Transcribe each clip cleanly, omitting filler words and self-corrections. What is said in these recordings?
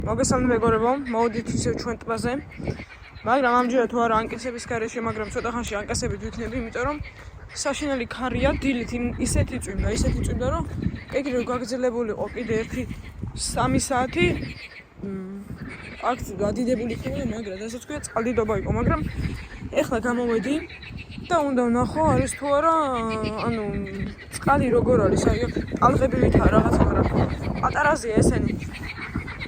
მოგესალმებით მეგობრებო, მოვიდით ისევ ჩვენ ტბაზე. მაგრამ ამჯერად თუ არა ანკესების გარეშე, მაგრამ ცოტა ხანში ანკესებით ვიქნები, იმიტომ რომ საშინელი ქარია, დილით ისეთი წვიმდა, რომ ეგრევე გაგრძელებულიყო კიდე 1-3 საათი. აქ გადიდებული ხდება, მაგრამ რასაც ქვია, წყალდიდობა იყო, მაგრამ ეხლა გამოვედი და უნდა ვნახო არის თუ არა, წყალი როგორ არის, აი ტალღები ვითაა რაღაც, მაგრამ პატარაზეა ესენი.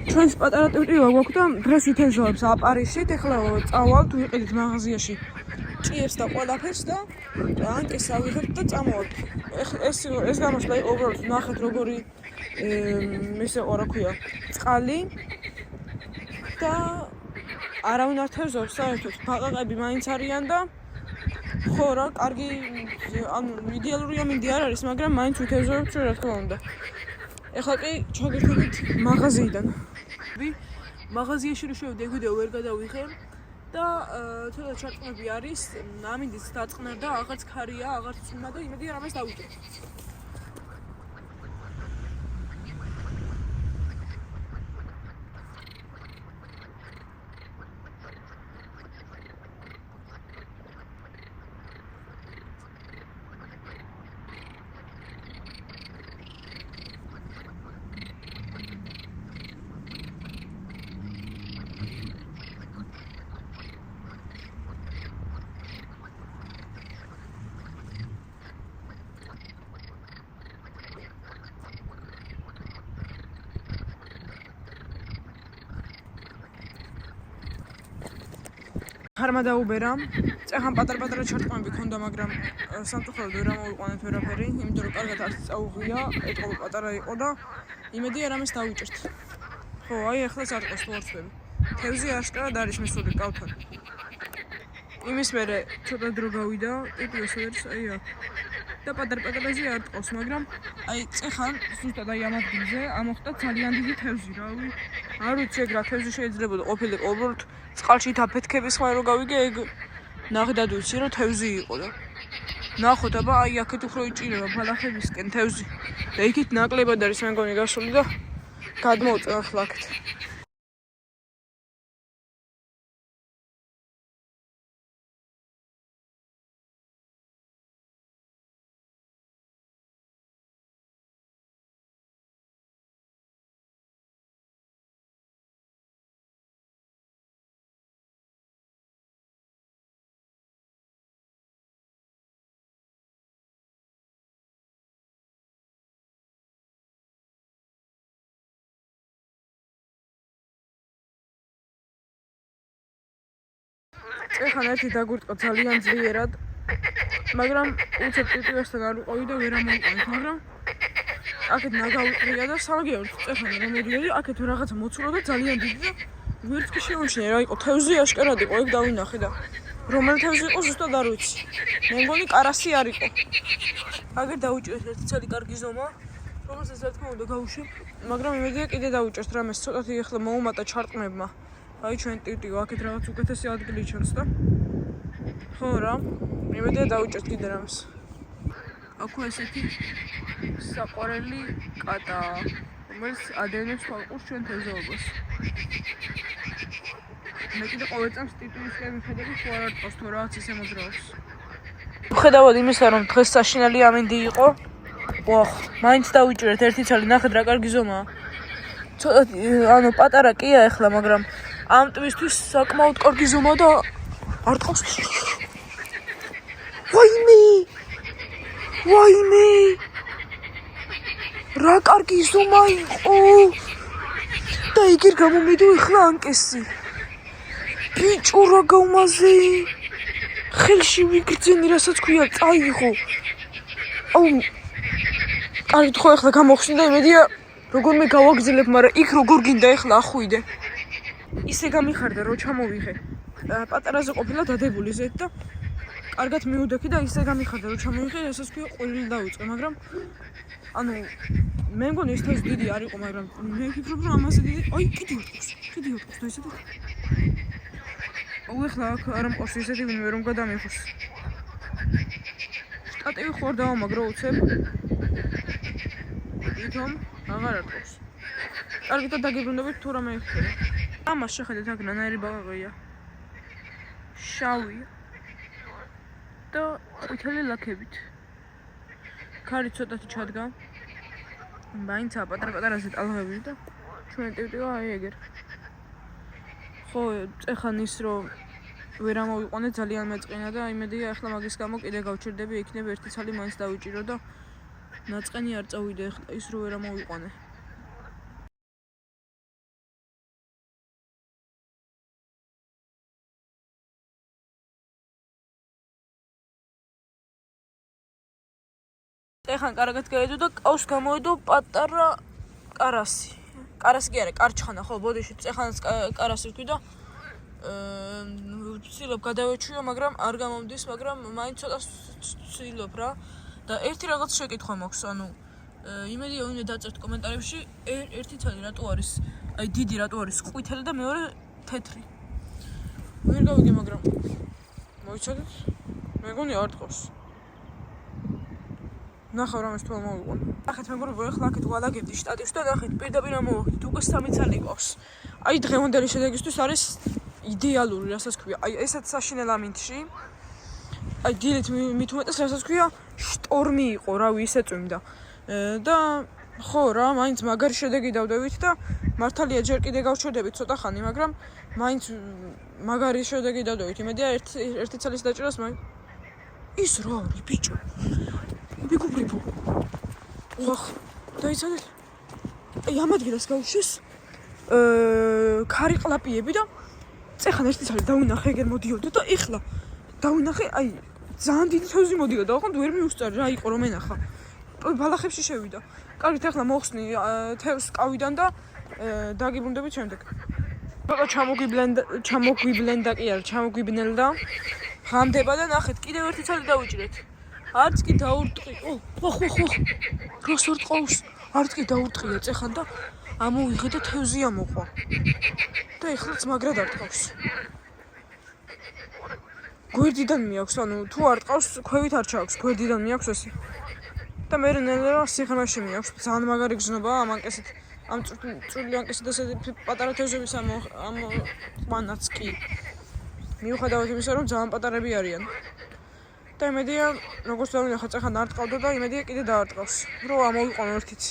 ჩვენს პატარა ტივტივა გვაქვს და დღეს ვითევზავებს აპარიშით, ეხლა წავალთ, ვიყიდით მაღაზიაში ჭიებს და ყველაფერს და ანკეს ავიღებთ და წამოვართ. ეს გამოსვლა იყო უბრალოდ ნახეთ როგორი რა ქვია, წყალი და არავინ არ თევზავს საერთოდ, ბაყაყები მაინც არიან და ხო რა, კარგი, იდეალურია მინდი არ არის, მაგრამ მაინც ვითევზავებთ ჩვენ რა თქმა უნდა. ეხლა კი ჩაგერთებით მაღაზიიდან. მაღაზიაში რო შევიდე, ვიდეო ვერ გადავიღე და ცოტა ჩარტყმები არის, ამინდის დაწყნარდა, აღარც ქარია, აღარც წვიმა და იმედი რამეს დავიჭერ. ხარმა დაუბერა, წეხან პატარ-პატარა ჩარტყმები ქონდა, მაგრამ სამწუხაროდ ვერ ამოვიყვანეთ ვერაფერი, იმიტომ რომ კარგად არც წაუღია, ეტყობა პატარა იყო და იმედია რამეს დავიჭერთ. ხო, აი ახლაც არ ყავს ლორცვები. თევზი აშკარად არის მისული კავთან. იმის მერე ცოტა დრო გავიდა, ტიპიოს ვერს, აი აქ. და პატარ-პატარაზე არ ყავს, მაგრამ აი წეხან ზუსტად აი ამ ადგილზე ამოხდა ძალიან დიდი თევზი, რავი. არ ვიცი ეგ რა თევზი შეიძლება ყოფილიყო, უბრალოდ წყალში თაფეთქების ხმა რო გავიგე, ეგ ნახდად ვიცი რომ თევზი იყო და ნახოთ, აბა აი აქეთ უფრო იჭირება ფალახებისკენ თევზი. და იქით ნაკლებად არის მე მგონი გასული და გადმოვწევ ახლა აქეთ. წეხან ერთი დაგვირტყა ძალიან ძლიერად, მაგრამ უცებ ტიტივესთან არ ვიყავი და ვერ ამოვიყვანეთ, მაგრამ აქეთ ნაგავიყრია და საგიერთ წეხან რომ მოდიოდი, აქეთ რაღაცა მოცულა და ძალიან დიდი და ვერც კი შემოჩნია რა იყო, თევზი აშკარად იყო, ეგ დავინახე და რომელი თევზი იყო ზუსტად არ ვიცი. მე მგონი კარასი არ იყო. აგერ დავიჭერთ ერთი ცალი კარგი ზომა, რომელსაც რა თქმა უნდა გავუშვებ, მაგრამ იმედია კიდე დავიჭერთ რამეს, ცოტათი ახლა მოუმატა ჩარტყმებმა. აი ჩვენ ტივტიო აქეთ რაღაც უკეთესი ადგილი ჩანს და ხო რა, იმედია დავიჭერთ კიდე რამეს. აქვე ესეთი საყვარელი კატაა, რომელიც ადევნებს ხალხურს ჩვენ თევზაობას. მე კიდე ყოველ წამს ტიტულისკენ მიხედები თუ არ არყავს თუ რაღაც ისე მოძრაობს. ვხედავად იმისა, რომ დღეს საშინელი ამინდი იყო, ვახ, მაინც დავიჭერთ ერთი ცალი, ნახეთ რა კარგი ზომაა. ცოტა პატარა კია ახლა, მაგრამ ამ ტვისთვის საკმაოდ კარგი ზომა და არ ტყავს. ვაიმე! რა კარგი ზომა იყო! და იგერ გამომედო ახლა ანკესი. ბიჭო რა გავმაზე! ხელში ვიგრძენი, რასაც ქვია, წაიღო. კარგი ხო ახლა გამოხსნი და იმედია როგორმე გავაგზელებ, მაგრამ იქ როგორ გინდა ახლა ახვიდე. ისე გამიხარდა რომ ჩამოვიღე. პატარაზე ყოფილა დადებული ზეთ და კარგად მიუდექი და ისე გამიხარდა რომ ჩამოვიღე, რასაც ქვია ყვირილი დავიწყე, მაგრამ მე მგონი ეს თევზი დიდი არ იყო, მაგრამ მე ვფიქრობ რომ ამაზე დიდი, აი კიდე ვიყავს და ისეთი. ახლა აქ არ ამყავს ისეთი ვინმე რომ გადამიხოს. შტატივი ხوار დავამაგრო უცებ. ვითომ აღარ არყავს. კარგით დაგიბრუნდებით თუ რამე იქნება. ამას შეხედეთ აქ ნანაერი ბაყაყია. შავია. და ყვითელი ლაქებით. ქარი ცოტათი ჩადგა. მაინც პატარ-პატარაზე ტალღები და ჩვენ ტივტივა აი ეგერ. ხო, ეხან ის რომ ვერ ამოვიყვანე ძალიან მეწყინა და იმედია ახლა მაგის გამო კიდე გავჩერდები, იქნებ ერთი ცალი მაინც დავიჭირო და ნაწყენი არ წავიდე ახლა ის რომ ვერ ამოვიყვანე. ეხან კარგად გაედო და ყავს გამოვედო პატარა კარასი. კარასი კი არა, კარჩხანა, ხო, ბოდიში ეხანაც კარასი ვთქვი და ვცდილობ გადავეჩვიო, მაგრამ არ გამომდის, მაგრამ მაინც ცოტა ვცდილობ რა. და ერთი რაღაც შეკითხვა მაქვს, ანუ იმედია ვინმე დაწერთ კომენტარებში, ერთი ცალი რატო არის, აი დიდი რატო არის ყვითელი და მეორე თეთრი. ვერ გავიგე, მაგრამ მოიცადეთ. მეგონი არ თხოვს. ნახავ რამეს თუ ამოვიყვანე. ნახეთ მეგობრებო, ახლა აქეთ ვალაგებდი შტატივს და ნახეთ პირდაპირ ამოვაქვთ, უკვე 3 ცალი ყავს. აი დღევანდელი შედეგისთვის არის იდეალური, რასაც ქვია. აი ესეც საშინელ ამინდში. აი დილით მით უმეტეს რასაც ქვია, შტორმი იყო, რავი, ისე წვიმდა. და ხო რა, მაინც მაგარი შედეგი დავდევით და მართალია ჯერ კიდე გავჩერდებით ცოტა ხანი, მაგრამ მაინც მაგარი შედეგი დავდევით. იმედია ერთი ცალის დაჭერას მაინც ის რა არის, ბიჭო? მეგობრებო. ხახ, დაიცადეთ. აი ამ ადგილას გავუშვეს ქარი ყლაპიები და წეხან ერთი ცალი დავინახე, ეგერ მოდიოდა და ეხლა დავინახე, აი ძალიან დიდი თევზი მოდიოდა, ოღონდ ვერ მიუსწარი რა იყო რომ ენახა. ბალახებში შევიდა. კარგით, ახლა მოხსნი თევზს კავიდან და დაგიბრუნდებით შემდეგ. ბაბა ჩამოგვიბლენდა კი არა, ჩამოგვიბნელდა. ღამდება და ნახეთ, კიდევ ერთი ცალი დავიჭირეთ. არც კი დაურტყი. ხო. რას არ ტყავს? არც კი დაურტყია წეხან და ამოვიღე და თევზი ამოყვა. და ეხლაც მაგრად არ ტყავს. გვერდიდან მიაქვს, ანუ თუ არ ტყავს, ქვევით არ ჩააქვს, გვერდიდან მიაქვს ესე. და მე ნელა სიხმაში მიაქვს, ძალიან მაგარი გზნობაა ამ ანკესით. ამ წვრილი ანკესით და პატარა თევზების ამოყვანაც კი. მიუხედავად იმისა, რომ ძალიან პატარები არიან. და იმედია, როგორც დავინახე, წეხან არ ტყავდა და იმედია კიდე დაარტყავს. რო ამოვიყვანო ერთიც.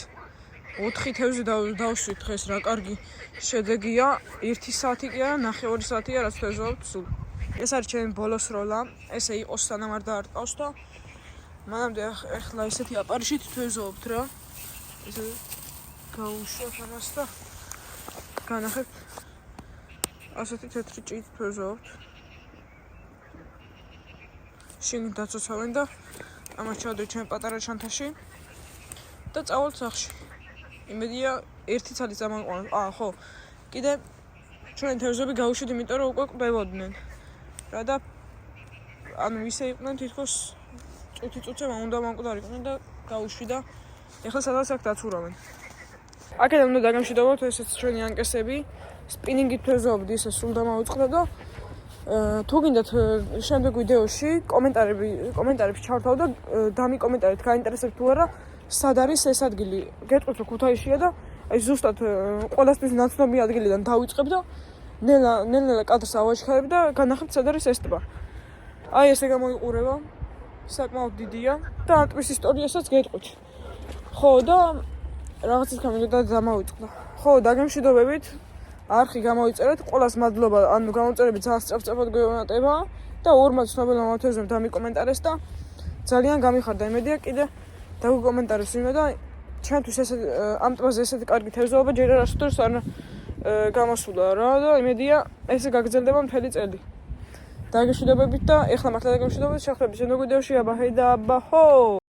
4 თევზი დავშვით დღეს რა კარგი შედეგია. 1 საათი კი არა, 9-2 საათია რაც თევზობთ სულ. ეს არის ჩემი ბოლოს როლა. ესე იყოს სანამ არ დაარტყავს და მანამდე ახლა ესეთი აპარიშით თევზობთ რა. ესე გავუშვათ ამას და განახებთ. ასეთი თეთრი ჭიით თევზობთ. შენ დაწოცავენ და ამას ჩავდე ჩემ პატარა ჩანთაში და წავალთ სახში. იმედია ერთი ცალი წამოვიყვანოთ. ხო. კიდე ჩვენ თევზები გავუშვით, იმიტომ რომ უკვე კვდებოდნენ. რა და ანუ ისე იყვნენ თითქოს წუთი-წუთზე უნდა მანკვდარიყვნენ და გავუშვი და ეხლა სადაც აქ დაცურავენ. აქედან უნდა დაგამშვიდობოთ ესეც ჩვენი ანკესები. სპინინგით თევზობდი, ისე სულ დამავიწყდა და თუ გინდათ შემდეგ ვიდეოში კომენტარებში ჩავრთავ და დამიკომენტარეთ, გაინტერესებთ თუ არა, სად არის ეს ადგილი. გეტყვით რომ ქუთაისშია და აი ზუსტად ყველასთვის ნაცნობი ადგილიდან დავიწყებ და ნელა კადრს ავაჩქარებ და განახებთ სად არის ეს ტბა. აი ესე გამოიყურება. საკმაოდ დიდია და ამ ტბის ისტორიასაც გეტყვით. ხო და რაღაცის გამიგდა დამავიწყდა. ხო, დაგემშვიდობებით. არხი გამოიწერეთ, ყველას მადლობა, ანუ გამოწერებით ძალიან სწრაფად გვეონატება და ორმა ცნობილმა თევზემ დამიკომენტარეს და ძალიან გამიხარდა. იმედია კიდე დაგვიკომენტარებს ვინმე და ჩვენთვის ესე ამ ტბაზე ესეთი კარგი თევზაობა ჯერ არასდროს არ გამოსულა რა და იმედია ესე გაგრძელდება მთელი წელი. დაგემშვიდობებით და ეხლა მართლა დაგემშვიდობებით, შევხვდებით შემდეგ ვიდეოში. აბა ჰეი და აბა ჰო!